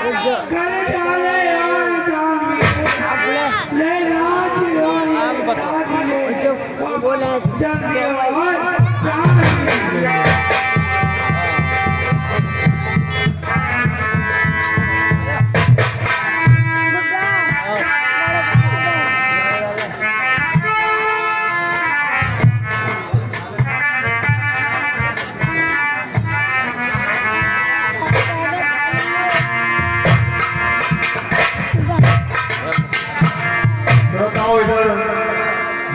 करे जाने और दान ले राज और राज ले बोले जल्दी और प्राण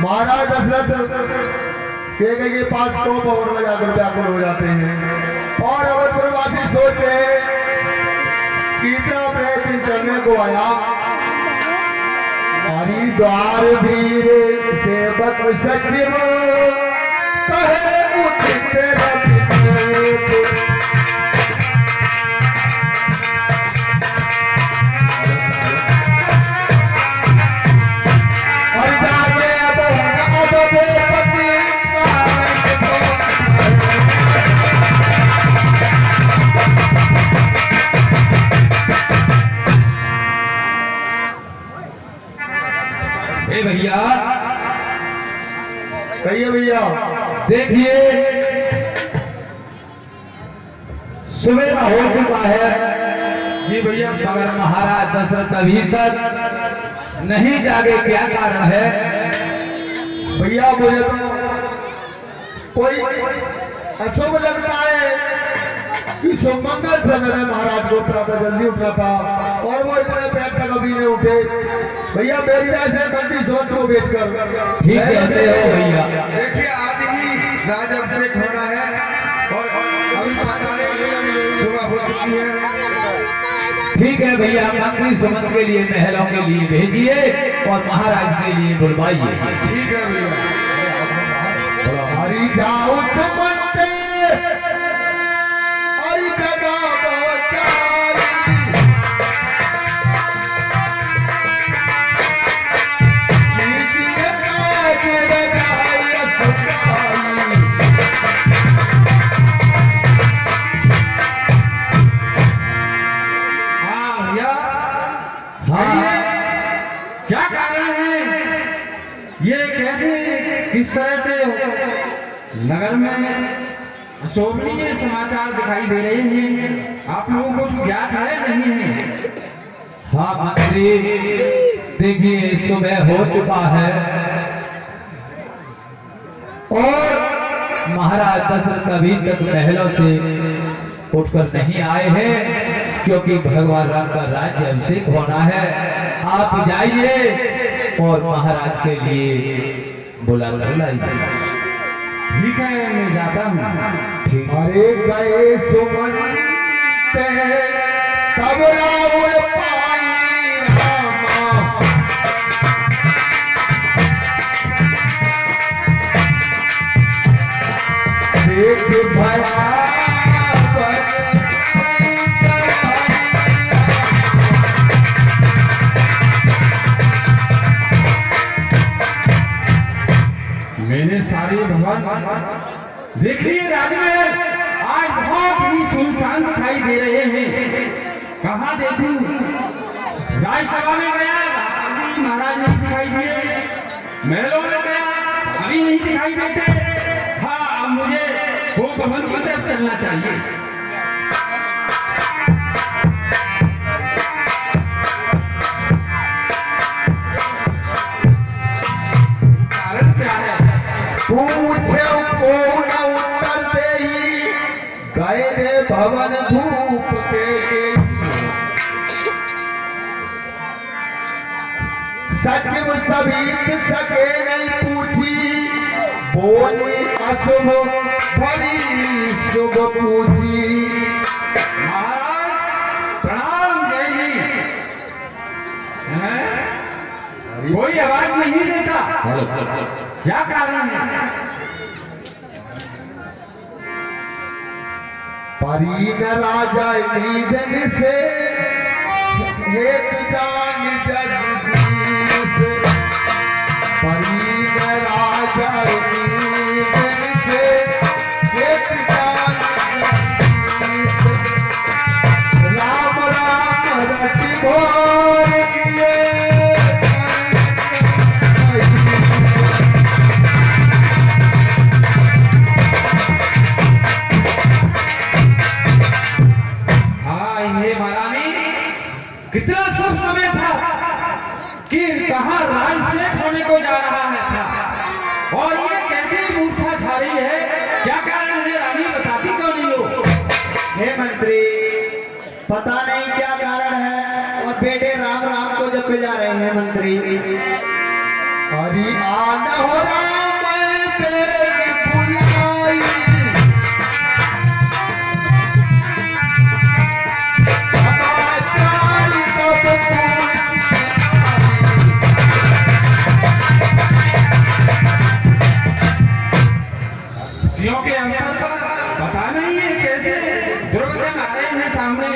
महाराज दशरथ के पास तो भवन में जाकर व्याकुल हो जाते हैं और अवधपुरवासी सोचते हैं कि इतना प्रयत्न करने को आया हरिद्वार वीर सेवक सचिव कहे उचित भैया कहिए भैया देखिए सवेरा हो चुका है जी भैया मगर महाराज दशरथ अभी तक नहीं जागे क्या कारण है भैया मुझे तो कोई अशुभ लगता है कि सुमंगल समय में महाराज को उठा था जल्दी उठा था और वो इतने पैर तक अभी नहीं उठे भैया मेरी राय से मंत्री सुमंत को बेचकर ठीक कहते हो भैया देखिए आज ही राजअभिषेक होना है और अभी पता नहीं सुबह हो चुकी है ठीक है भैया मंत्री सुमंत के लिए महलों के लिए भेजिए और महाराज के लिए बुलवाइए ठीक है भैया हरी जाओ सुमंत हरी जगा क्या कारण है ये कैसे किस तरह से नगर में अशोभनीय समाचार दिखाई दे रहे हैं आप लोगों को ज्ञात है नहीं है हाँ मंत्री देखिए सुबह हो चुका है और महाराज दशरथ अभी तक महलों से उठकर नहीं आए हैं क्योंकि भगवान राम का राज्य अभिषेक होना है आप जाइए और महाराज के लिए बुला कर लाइए ठीक है मैं जाता हूँ ठीक अरे गए सुमंत तब रावण पाई रामा देख भया मैंने सारे भगवान देखिए राजमहल आज बहुत ही सुनसान दिखाई दे रहे हैं कहाँ देखूं राजसभा में गया अभी महाराज नहीं दिखाई दिए महलों में गया अभी नहीं दिखाई देते हाँ अब मुझे वो भवन की तरफ चलना चाहिए कारण क्या है पूछे कौन उत्तर दे गए रे भवन धूप के सचिव सभी सके नहीं पूछी बोली अशुभ भरी शुभ पूछी महाराज प्रणाम जय जी हैं? कोई आवाज नहीं देता क्या कारण है परीन राजा नीदन से हेत जान जगदीश परीन राजा नीदन से हेत जान जगदीश राम राम हे महारानी, कितना शुभ समय था कि कहाँ राजशेख होने को जा रहा है था, और ये कैसी मूर्छा छा रही है, क्या कारण है रानी, बताती क्यों नहीं हो? हे मंत्री, पता नहीं क्या कारण है, और बेटे राम राम को जपे जा रहे हैं मंत्री। हरि आन हो राम बेटी पुलाई, समाचार कब खुशियों के अवसर पर पता नहीं है कैसे दुर्वचन आ रहे हैं सामने।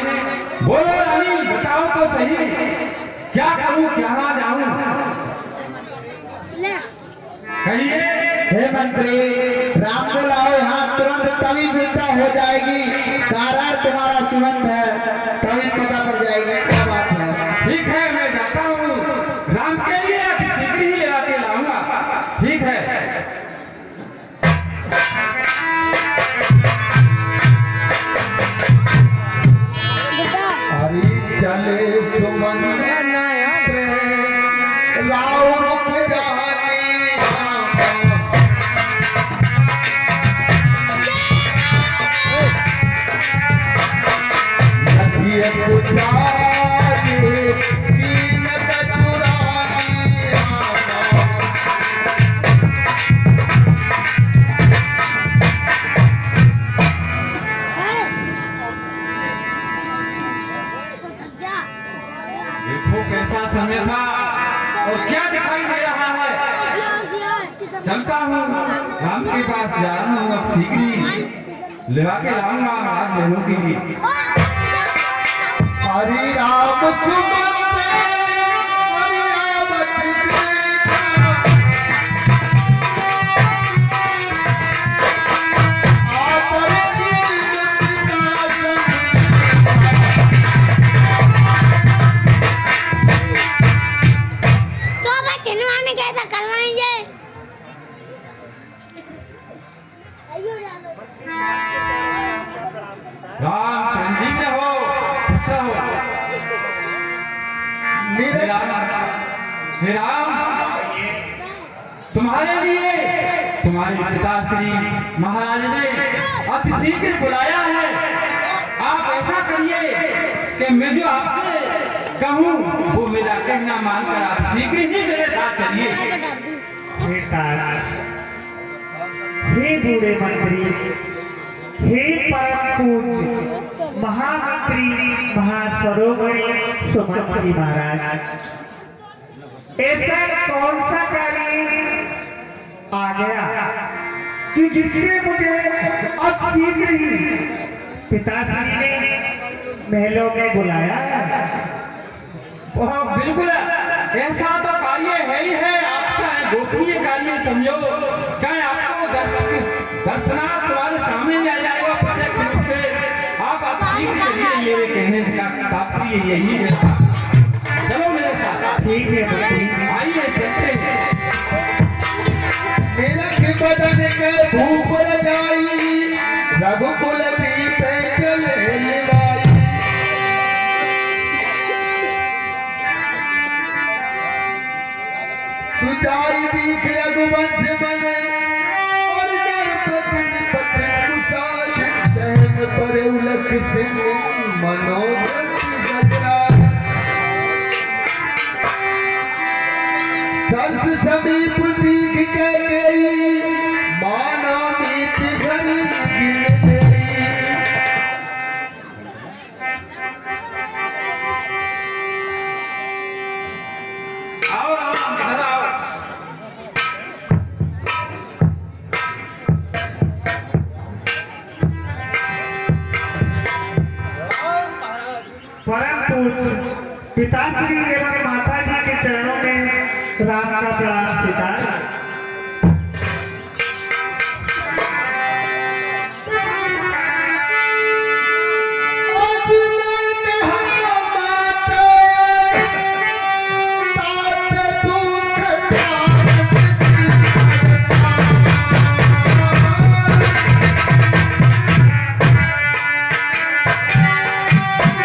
बोलो रानी, बताओ तो सही, क्या करूं, कहाँ जाऊं, कहिए। हे मंत्री, राम को लाओ यहाँ तुरंत, तभी विद्या हो जाएगी। कारण तुम्हारा सुमंत है, तभी पता पड़ जाएगी क्या बात है। ठीक है, मैं जाता हूँ, राम के लिए अति शीघ्र ही ले आके लाऊंगा। ठीक है। हरि चले सुमंत लाओ रुक जाने, नदिया पुजारी कीमत चुरानी आमा। देखो कैसा समय था और क्या दिखाई दे रहा है। चलता हूँ, राम के पास जा रहा हूँ, अब शीघ्र ही लेवा के लाऊंगा आज बहनों के लिए। हरि राम सुमंत हरि राम राम चिरंजीव हो, खुश रहो। हे राम, तुम्हारे लिए तुम्हारे पिताश्री महाराज ने अति शीघ्र बुलाया है। आप ऐसा करिए कि मैं जो आपसे कहूँ वो मेरा कहना मानकर आप शीघ्र ही मेरे साथ चलिए। हे बूढ़े मंत्री, हे परम पूज्य महामंत्री महासरोवरी सुमंत जी महाराज, ऐसा कौन सा कार्य आ गया कि जिससे मुझे अब शीघ्र ही पिताश्री ने महलों में बुलाया है? ओह बिल्कुल, ऐसा तो कार्य है ही है। आप चाहे गोपनीय कार्य समझो, चाहे आपको दर्शनार्थ तुम्हारे सामने आ जाएगा प्रत्यक्ष रूप से। आप शीघ्र चलिए, मेरे कहने का तात्पर्य यही है। चलो मेरे साथ। ठीक है मंत्री, आइए चलते हैं। मेरा के बदन के भूख लगाई, रघुकुल दीप चले निभाई। तू जाई दीख रघुवंश बने, और नरपति निपट कुशाल, सहम पर उलक सिंह मनोबल जगराज। संत समीप दीख के गई, माना मीत घड़ी गिन गई। आओ राम, इधर आओ। परम पूज्य पिताश्री एवं माता जी के चरणों में राम का प्रणाम स्वीकार।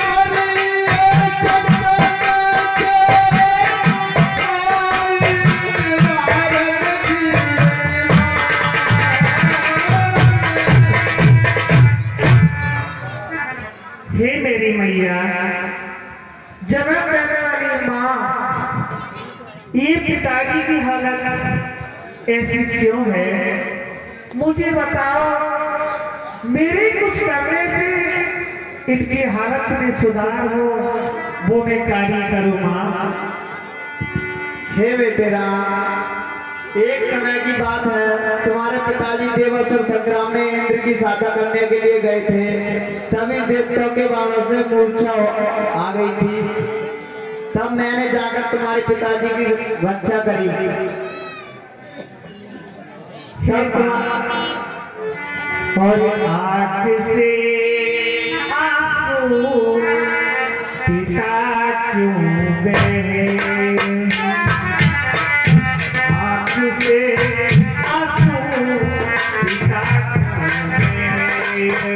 और जन्म लेने वाली माँ, ये पिताजी की हालत ऐसी क्यों है? मुझे बताओ, मेरे कुछ करने से इनकी हालत में सुधार हो, वो मैं कार्य करूँ माँ। हे बेटे राम, एक समय की बात है, तुम्हारे पिताजी देवासुर संग्राम में इंद्र की सहायता करने के लिए गए थे। तभी देवताओं के बाणों से मूर्छा आ गई थी। तब मैंने जाकर तुम्हारे पिताजी की रक्षा करी। और आँख से आंसू पिता क्यों बहे, आँख से आंसू पिता क्यों बहे।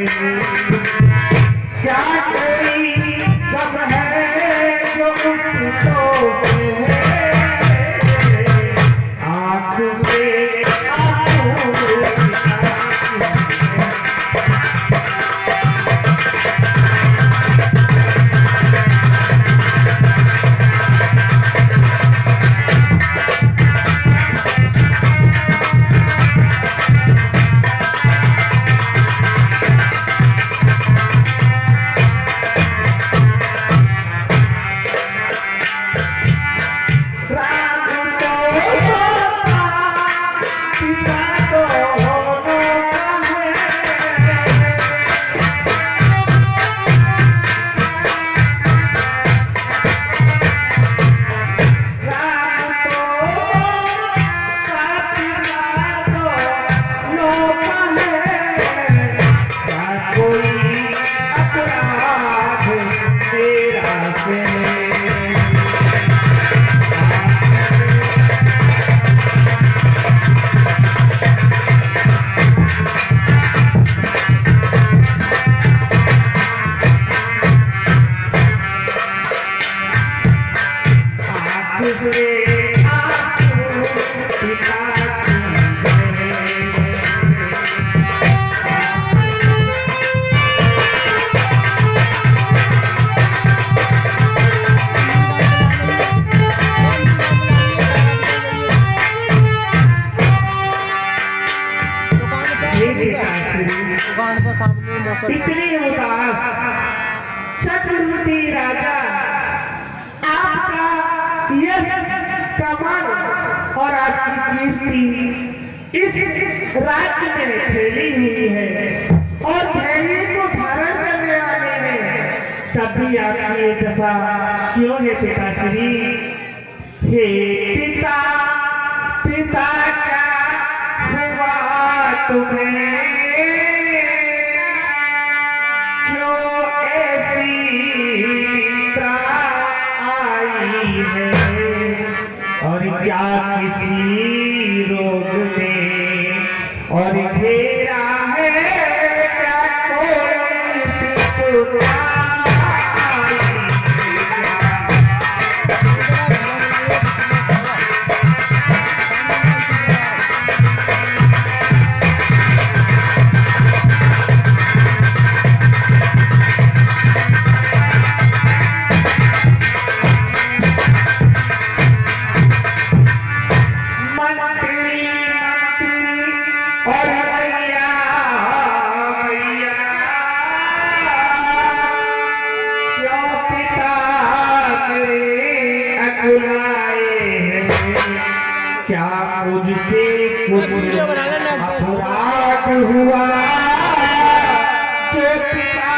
क्या कोई गम है जो उसको से है, आँख से आंसू पिता इतनी उदास चक्रवर्ती राजा, आपका यश कमल और आपकी कीर्ति इस राज्य में फैली हुई है और धैर्य को धारण करने वाले हैं, तब भी आपकी ये दशा क्यों है पिताश्री? हे पिता, पिता क्या हुआ तुम्हें? और क्या किसी रोग ने और घेरा है क्या कोई पिता? क्या मुझसे कुछ अपराध हुआ जो पिता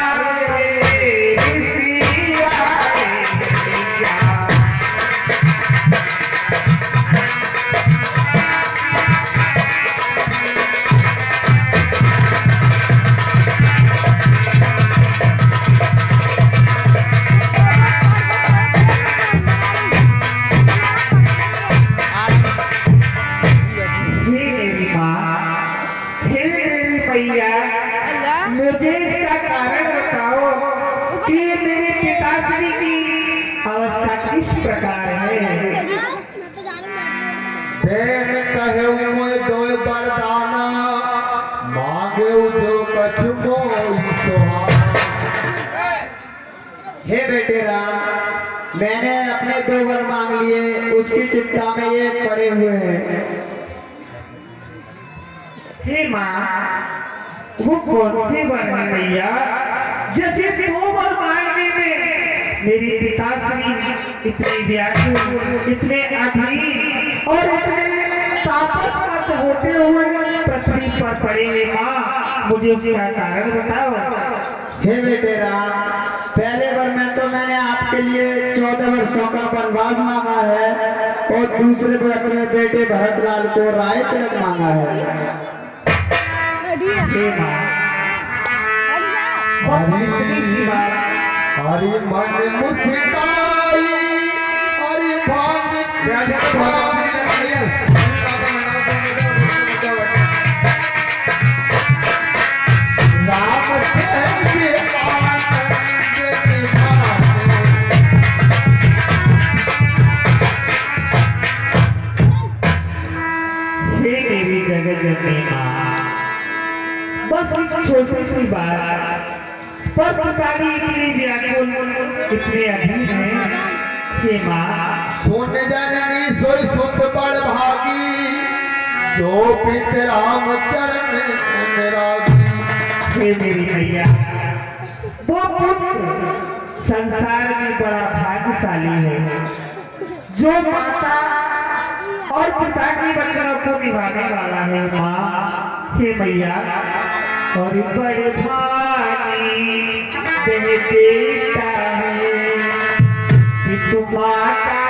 मुझे इसका कारण बताओ कि मेरे पिताश्री की अवस्था किस प्रकार है? देन कहे मोय दोय बरदाना, मांगे जो कछ मोई सुहाना। हे बेटे राम, मैंने अपने 2 वर मांग लिए, उसकी चिंता में ये पड़े हुए हैं। हे माँ, वो कौन से वर हैं मैया, जैसे 2 वर मांगने में मेरी पिताश्री इतने व्याकुल, इतने अधीर और इतने तापस होते हुए पृथ्वी पर पड़े हैं। माँ, मुझे उसका कारण बताओ। हे बेटे राम, पहले बार में तो मैंने आपके लिए 14 वर्षों का वनवास मांगा है और दूसरे बार में बेटे भरतलाल को राय तिलक मांगा है। हे माँ, बस इतनी सी बात। हरि मन मुस्काई, हरि भाग्य राम से हे मेरी जगत जननी माँ, बस एक छोटी सी बात पर पुकारी इतनी व्याकुल, इतने अधीर है। हे माँ, सोने जननी सोई सुत बड़ भागी, जो पित राम चरण रागी। हे मेरी मैया, वो पुत्र संसार में बड़ा भाग्यशाली है, जो माता और पिता की वचनों को निभाने वाला है। माँ, हे मैया, और बड़े भागी बेटा है कि तुम माता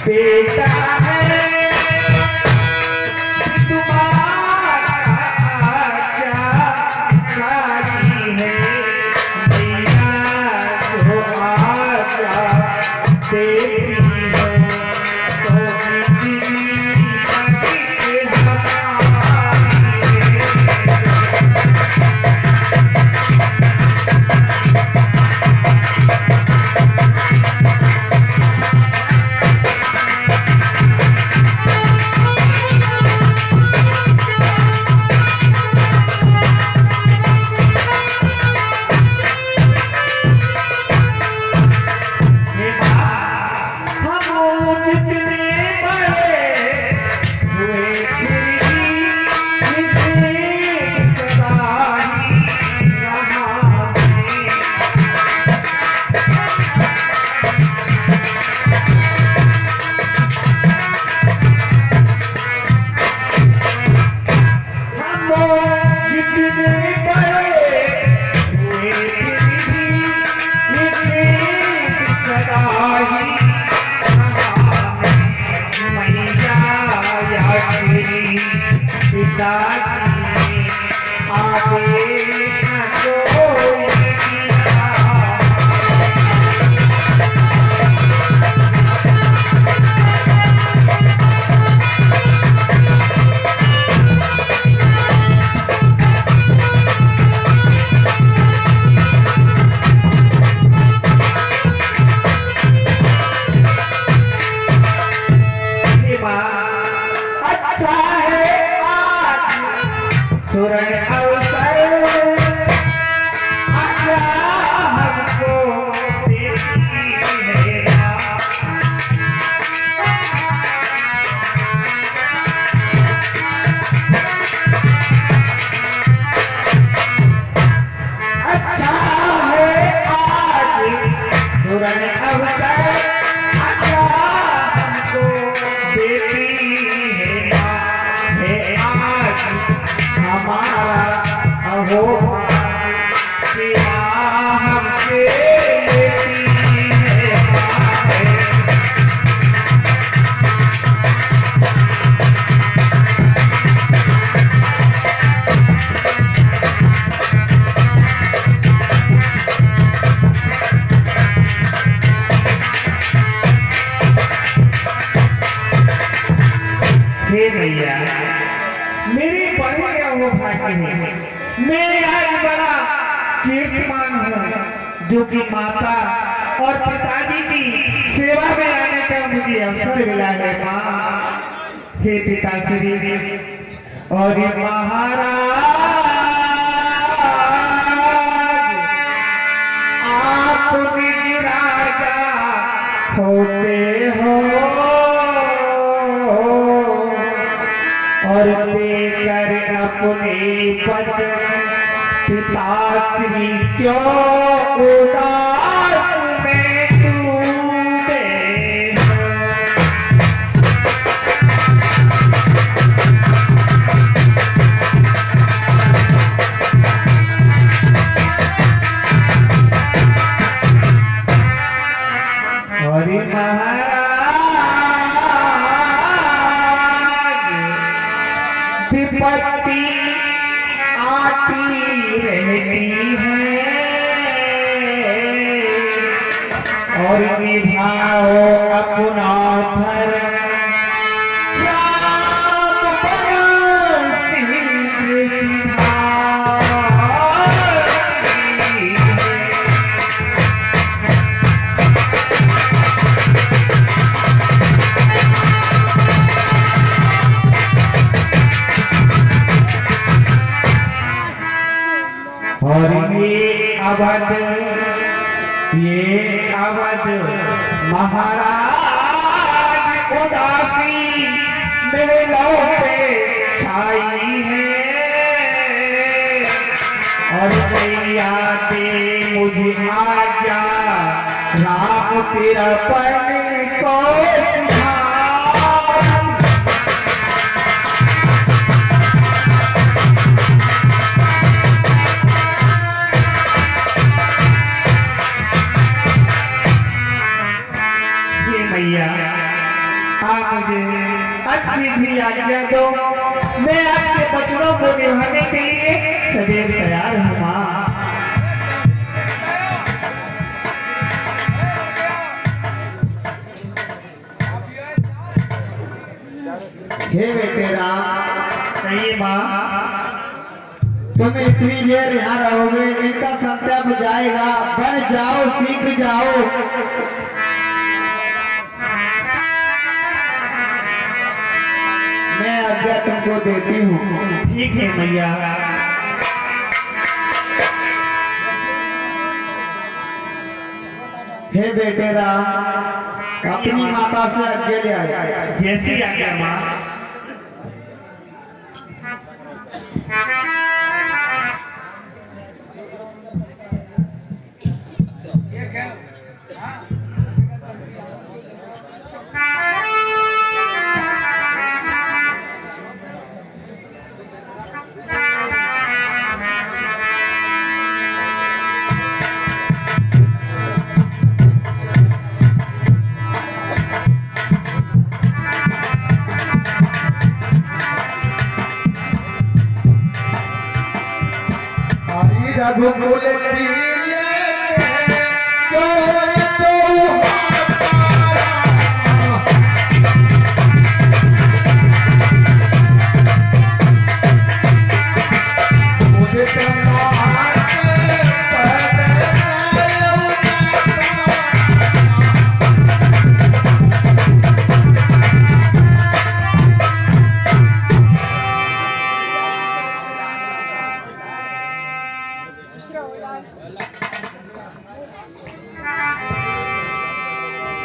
बेटा है तुम्हारा क्या गाली है मैया, जो आजा देती है तो जिंदगी सुरण अवसर आज्ञा हमको देती है। अच्छा है आज सुरण अवसर आज्ञा हमको देती है आज हमारा सौभाग्य है। मैं आज बड़ा कीर्तिमान हूँ जो कि माता और पिताजी की सेवा में आने का मुझे अवसर मिला है। माँ, हे पिताश्री और ये महाराज, आप निज राजा होते हो और देकर अपने वचन पिताश्री क्यों उदास में डूबे हो। और महाराज विपत्ति आती रहती है और निभाओ अपना धर्म, राम बन शीघ्र सिधारी है। और ये अवध महाराज उदासी मेलों पे छाई है और मैया दे मुझे आज्ञा राम तेरा पन को सिखा। मैया आप मुझे अच्छी भी आज्ञा दो, मैं आपके बचनों को निभाने के लिए सदैव तैयार हूँ। माँ, हे बेटे राम, कहिए माँ। तुम इतनी देर यहाँ रहोगे, इनका संत्याप जाएगा। बन जाओ, शीघ्र जाओ। मैं आज्ञा तुमको देती हूँ। ठीक है मैया। हे बेटे राम, अपनी माता से आज्ञा ले आए। जैसी आज्ञा माँ। रघुकुल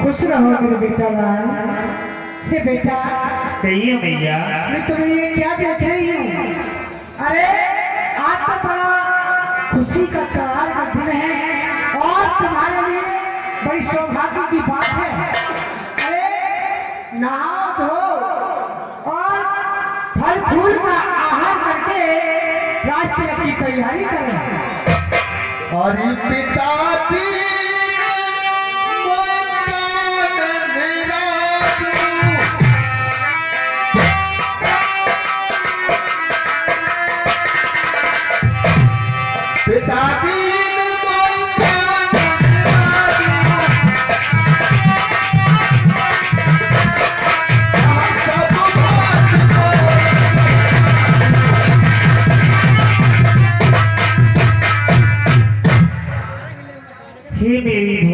खुश रहो मेरे बेटा लाल। हे बेटा, कहिए भैया। मैं तुम्हें ये क्या देख रही हूँ? अरे आज तो बड़ा खुशी का त्योहार का दिन है और तुम्हारे लिए बड़ी सौभाग्य की बात है। अरे नहाओ धो और फल फूल का आहार करके राज तिलक की तैयारी करें। और पिता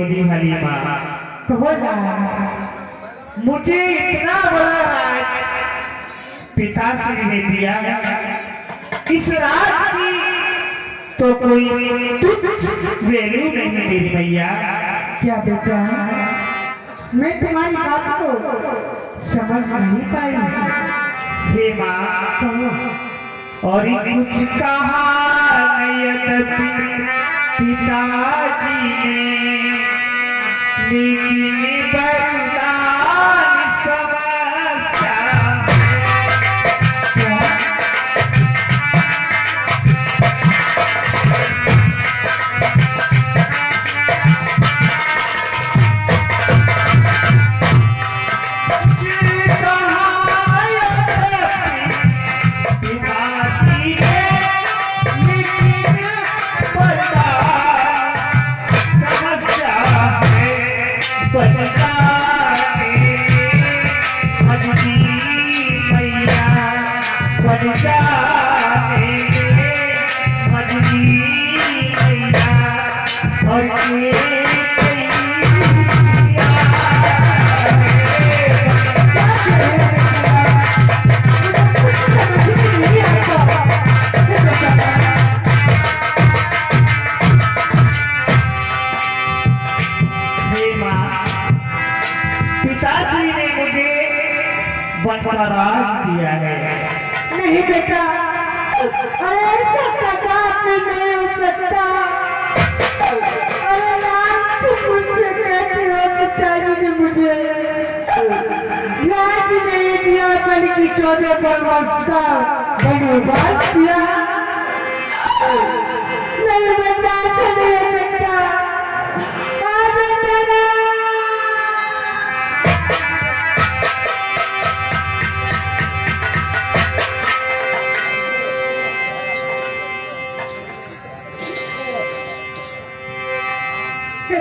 भोली भाली माँ, कहो ना। मुझे इतना बड़ा राज पिताश्री ने दिया, इस राज की तो कोई तुच्छ वैल्यू नहीं मेरी मैया। क्या बेटा, मैं तुम्हारी बात को समझ नहीं पाई। हे माँ, कहो। और कुछ कहा नयत पिताजी ने, लेकिन बरदान समस्या। पिताजी ने मुझे वन का राज दिया है। नहीं बेटा, अरे ऐसा कदाप नहीं हो सकता। अरे यार, तुम मुझसे कहते हो पिताजी ने मुझे राज नहीं दिया, बल्कि 14 वर्ष का वनवास दिया। नहीं बेटा, ऐसा नहीं हो सकता। हाँ बेटा ना।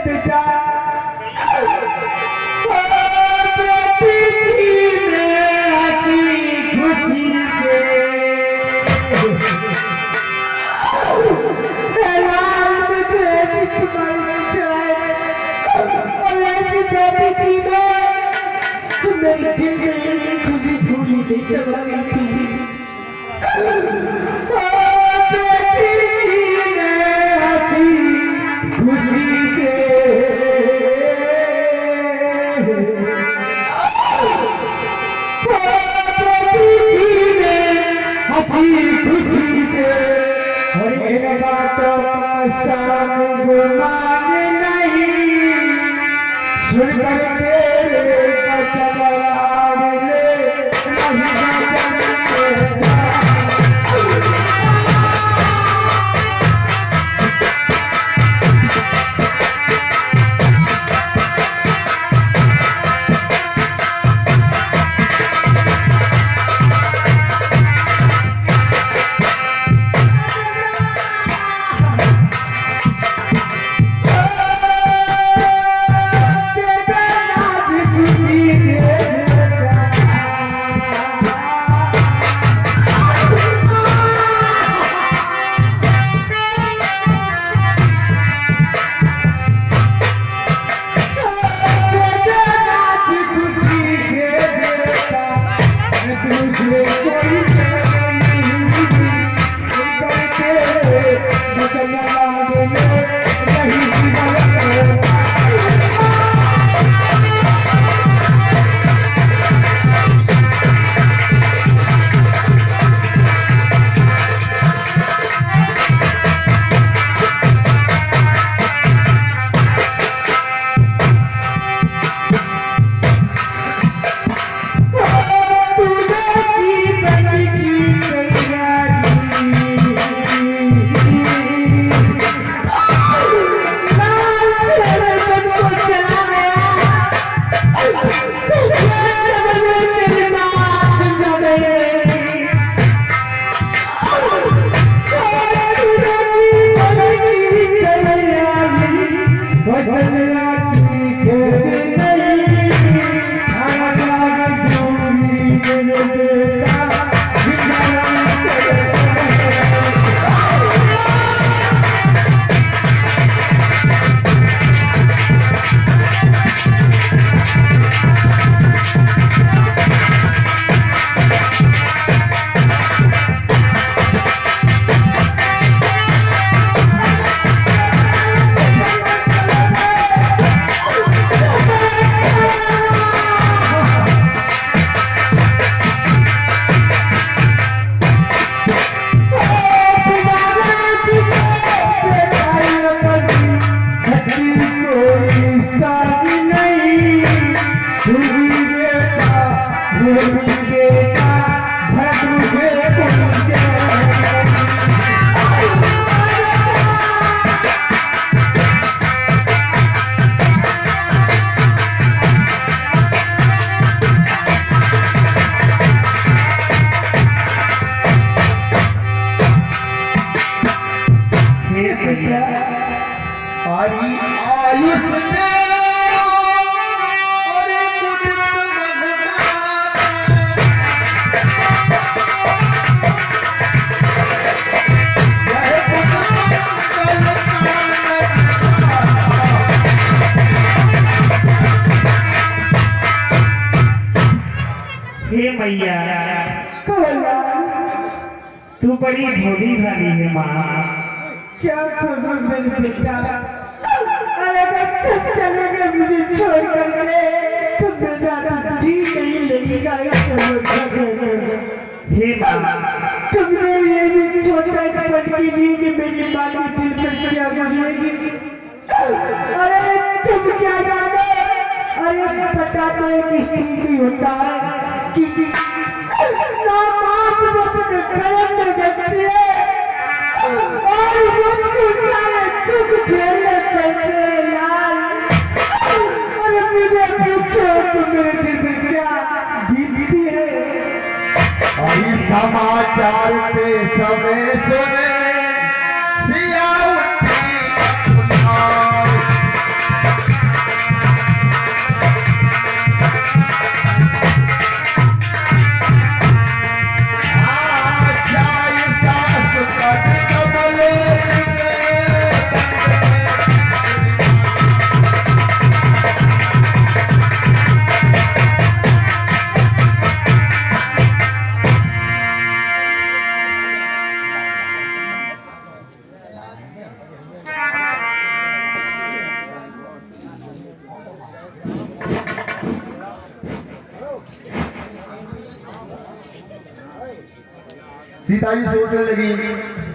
बेटा, मेरे दिल में खुशी फूली नहीं चला गई थी। खुशी के खुशी से और इन बातों का शान गुमान नहीं, सुनकर तेरे कचराव में है बेटा। हरी आयुष दे और मुदित हे मैया, कमला तू बड़ी भोली भाली है माँ। क्या करूं मेरे बेटा। अरे अगर तुम चले गए मुझे छोड़ करके तो मेरा जी नहीं लगेगा। हे माँ, तुमने ये भी सोचा कि कि मेरी माँ की दिल पर क्या गुजरेगी। अरे तुम क्या जानो। अरे पता तो एक स्त्री की होता है कि नामात वो अपने कर्म में रखती है और मुझको सारे दुख झेलने पड़ते हैं लाल। अरे मुझे पूछो तो मेरे दिल में क्या बीतती है। हरी समाचार ते समय सुने सिया उठी अपना। सीता जी सोचने लगी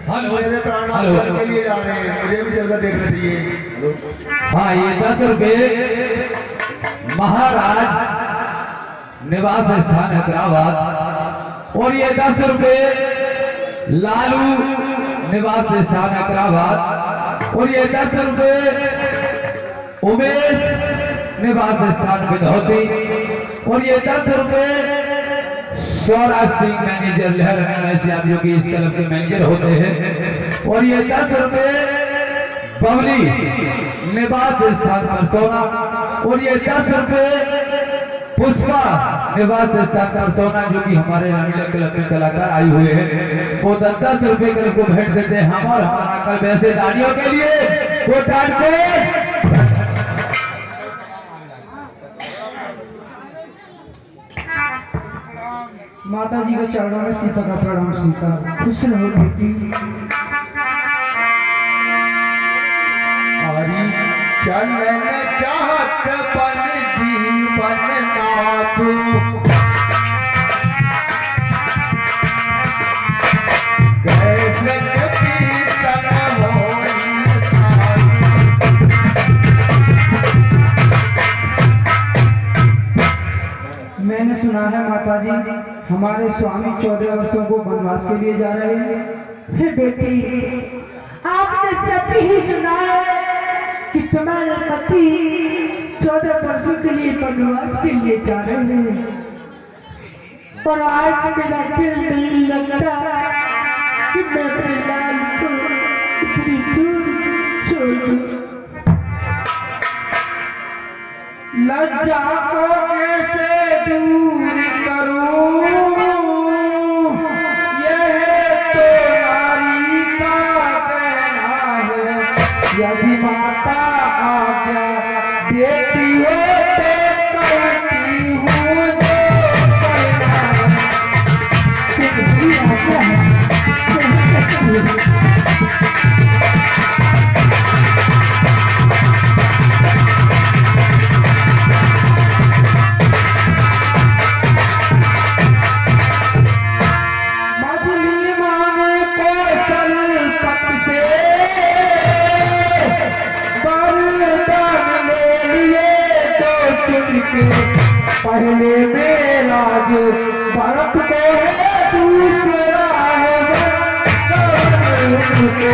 हेलो मेरे प्राण हेलो के लिए जा रहे हैं, मुझे भी जल्द देखना चाहिए। हाँ, ये 10 रुपए महाराज निवास स्थान हैदराबाद और ये 10 रुपए लालू निवास स्थान हैदराबाद और ये 10 रुपए उमेश निवास स्थान विधौती और ये 10 रुपए स्वराज सिंह मैनेजर लहर श्याम जो कि इस क्लब के मैनेजर होते हैं और ये 10 रुपए बबली निवास स्थान पर सोना और ये 10 रुपए पुष्पा निवास स्थान पर सोना जो कि हमारे रामीला क्लब के कलाकार आए हुए हैं। वो 10 रुपए क्लब को भेंट देते हैं हम और हमारा क्लब ऐसे दानियों के लिए वो टारगेट। माता जी के चरणों में सीता का प्रणाम स्वीकार। खुश रहो बेटी। हरी चलन चाहत बन जीवन नातु कैसे कति सन होई साधु। मैंने सुना है माता जी हमारे स्वामी 14 वर्षों को वनवास के लिए जा रहे हैं। हे बेटी, आपने सच ही सुना है कि तुम्हारे पति 14 वर्षों के लिए वनवास के लिए जा रहे हैं और आज मेरा दिल नहीं लगता कि मैं अपने लाल को इतनी दूर छोड़ दूं। लज्जा को कैसे दूर करूं, यह तो नारी का कहना है। यदि माता आज्ञा देती हो तो करती हूँ जो करना है। तुम्हारी आज्ञा है। पहले में राज भरत को है, दूसरा है भरत को।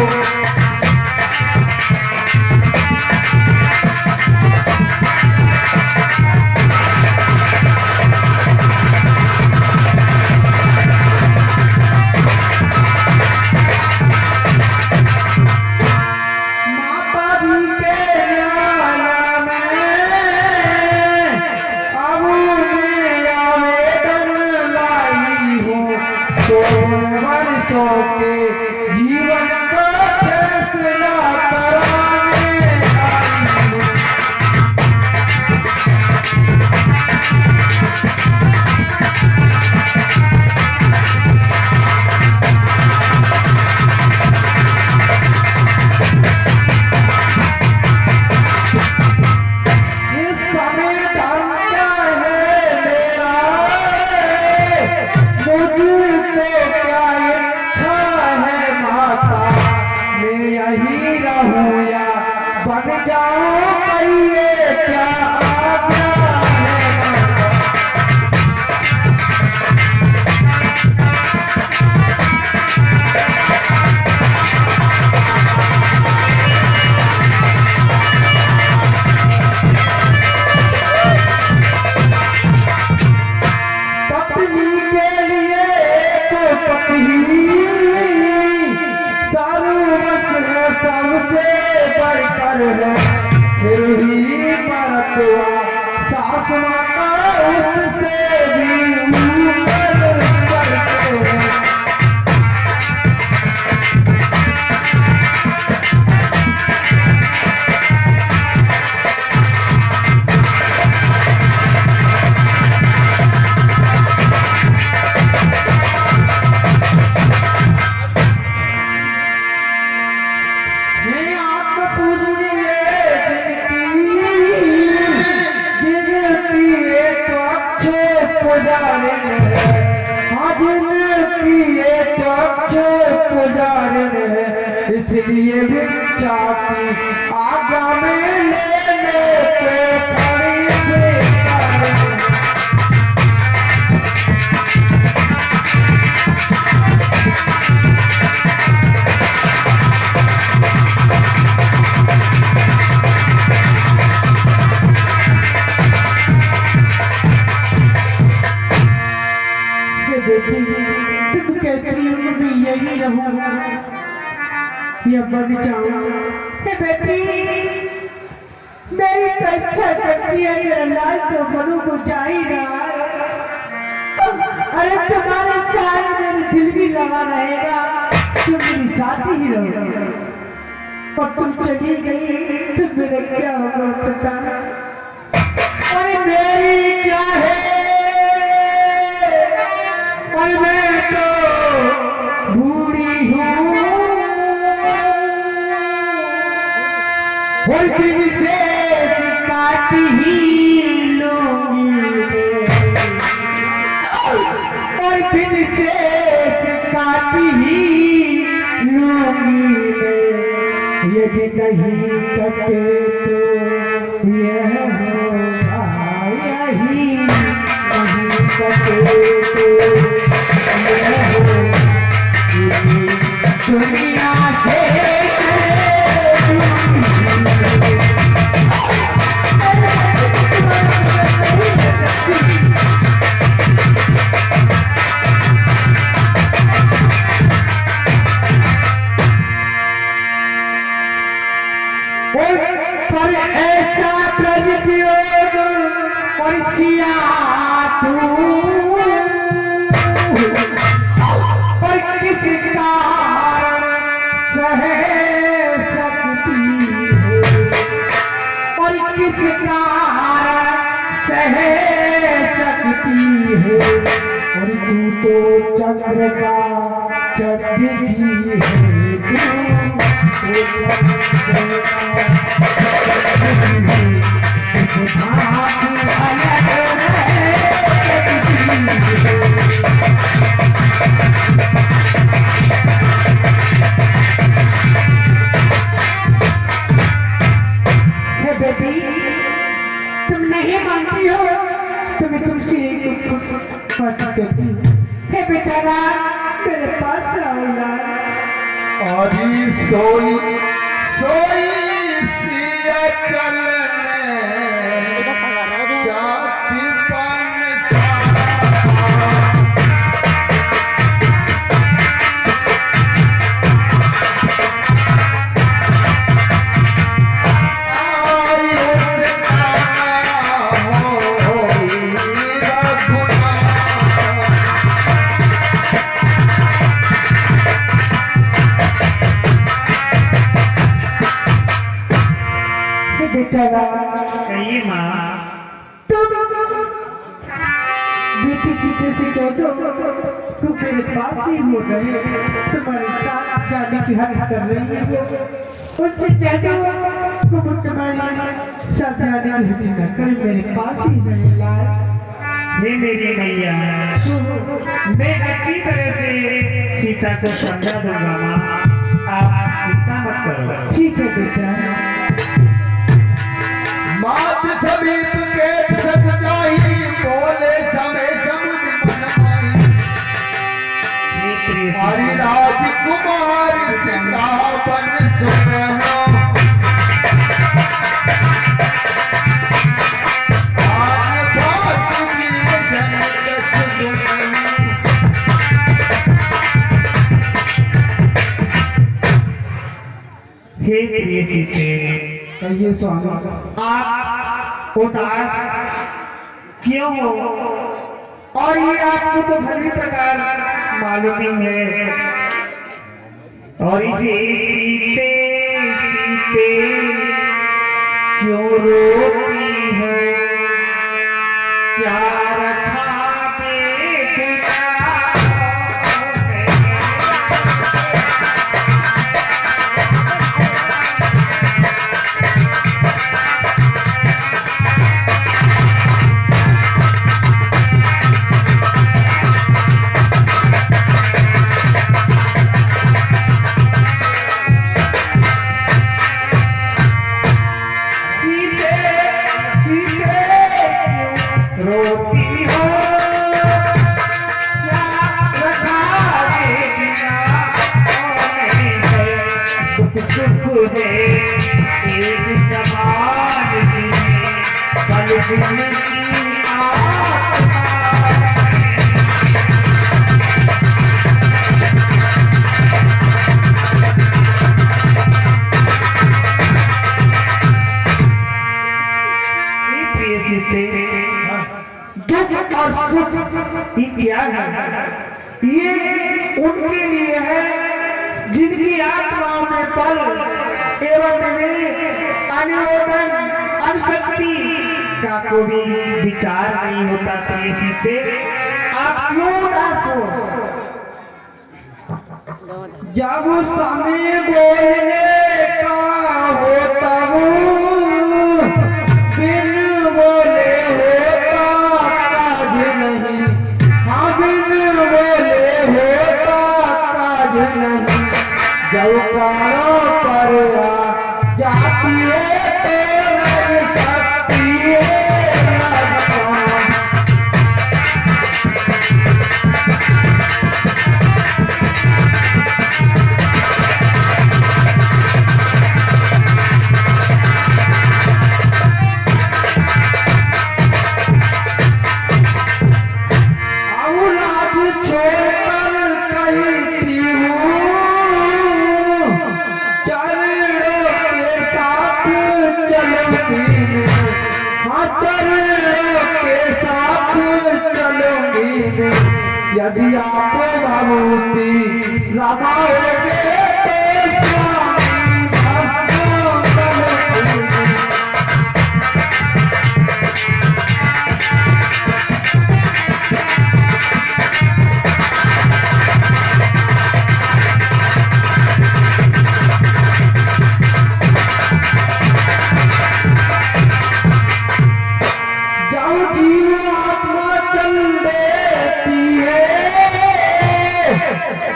आसमां का उससे भी ऊपर चढ़ते हैं। ये आत्म पूजनीय जिनकी एक अच्छे पुजारी है, हाँ जिनकी एक अच्छे पुजारी है, इसलिए भी चाहती आज्ञा में लेने पे पड़ी बेचारी। तुम कहती हो मैं यही रहूंगा या बन जाऊं? बेटी मेरी तो इच्छा करती है मेरा लाल तो बनू को जा ही रहा है। अरे तुम्हारे सारे मेरे दिल भी लगा रहेगा, तुम मेरी साथी ही रहोगे और तुम चली गई तो मेरा क्या होगा पता? और मेरी क्या है, और मैं तो बूढ़ी हूँ, और दिन से काट ही लूंगी, और दिन से काट ही लूंगी, यदि नहीं कटे तो यह होगा यही, नहीं कटे तो दुनिया से पर ऐसा प्रयोग परिचिया तू पर किस कारण सह सकती है, और किस कारण सह सकती है, और तू तो चंद्र का चंद्रगी है, तू तो चंद्र का बेटी तुम नहीं मानती हो तो मैं तुमसे एक बात कहती हूँ। हे बेटा मेरे पास आओ लाल। आजी सोई सोई सिया चलने शादी पान सारा कहिए माँ, तुम बेटी सीधे से कह दो तू मेरे पास ही हो गए, तुम्हारे साथ जाने की हद कर रही है, उनसे कह दो तुम तुम्हारी साथ जाने की हद न कर, मेरे पास ही नहीं लाए। हे मेरी मैया, मैं अच्छी तरह से सीता को समझा दूंगा माँ, आप चिंता मत करो। ठीक है बेटा। मात समीप केत सत जाही, बोले समय समुझ मन माही। हे प्रिय हरि सीता, राजकुमार सीता बन सुनो, आन बात की जनक सुनो। हे प्रिय सीते, कहिए स्वामी। आप उदास क्यों हो? और ये आपको तो भली प्रकार मालूम ही है। और ये सीते सीते क्यों रोती है? क्या रखा बेटा रोती हो? क्या रखा बेटा है? दुख सुख है एक समान ही, पल दिन की आत्मा दुख और सुख ये क्या है? ये उनके लिए है जिनकी आत्माओं में बल एवं विवेक अनुमोदन अनुशक्ति का कोई विचार नहीं होता। प्रिय सीते, आप क्यों उदास हो? जब समय बोलने का हो तब बिन बोले होता काज नहीं। हाँ, बिन बोले होता काज नहीं। जब कारों पर आ जाती है तो नहीं सकती है लगता। यदि आप भभूति लगाओगे तो स्वामी भस्म करोगे। जब जीव आत्मा चल देती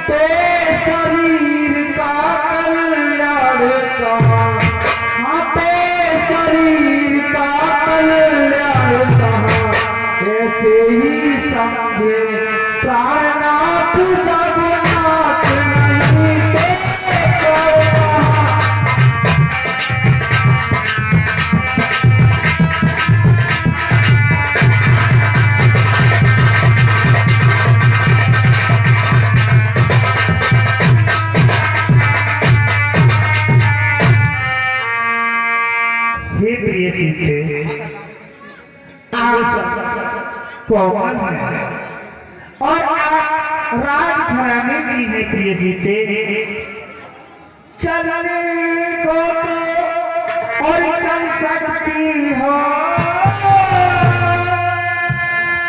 तो शरीर का कल्याण कहाँ? हाँ, तो शरीर का कल्याण कहाँ? ऐसे ही समझे प्राणनाथ जगन्नाथ नहीं तो कहाँ? हे प्रिय सीते, आप कौन है और आप राजघराने की है? प्रिय सीते, चलने को तो और चल सकती हो,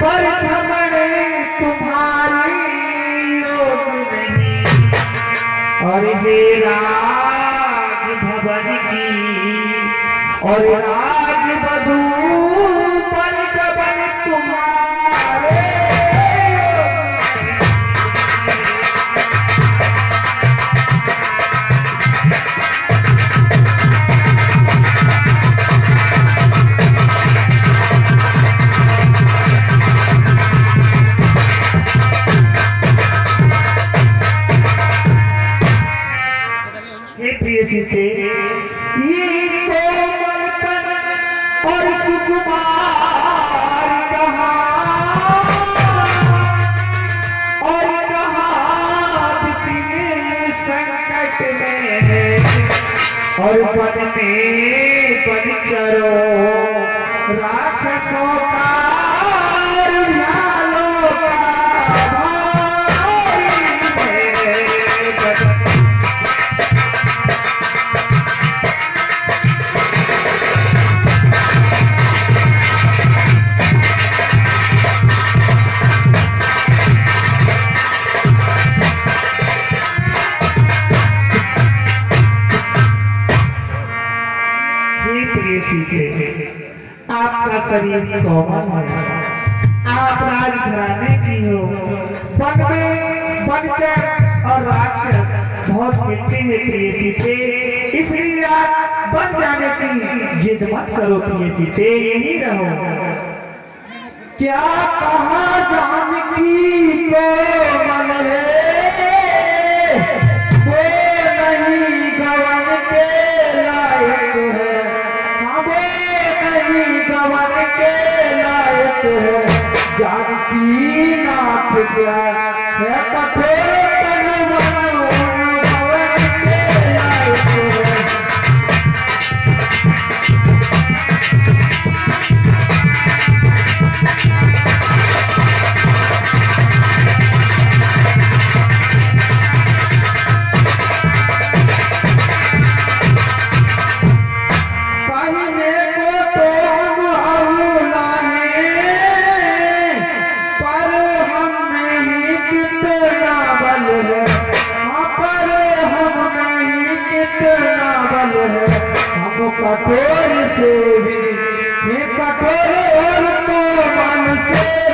पर भ्रमणे तुम्हारी योग नहीं। और हे राज भवन की और राज बधू बन तुम्हारे हे प्रिय सीते, ये कोमलपन और सुकुमार कहाँ और कहाँ बितने संकट में है। और वन में वनचरों राक्षसों का ठीक है, आपका शरीर कोमल है, आप राजघराने की हो। वन में वनचर और राक्षस बहुत मिलते हैं प्रियसी पे, इसलिए आप बन जाने की जिद मत करो प्रियसी पे, यही रहो। क्या कहा जानकी को मन है, वो नहीं गवन के लायक है, हाँ वो नहीं गवन के लायक है। जानकी नाथ क्या है कठोर तन मन, गवन के लायक है। कठोर से भी कठोर और तो मन से